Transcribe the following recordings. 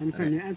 500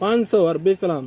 500 अरबी कलाम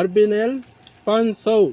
अरबी नेल 500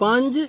5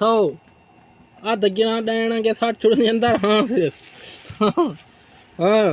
100 आ दगिना देना के साथ छोड़ने अंदर हाँ फिर हाँ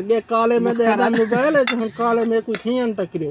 अगे काले में देखा मोबाइल है तो हम काले में कुछ ही अन टकरे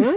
हैं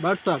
व्हाट्सएप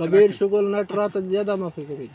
कबीर शुगल नट रात ज्यादा माफी कबीर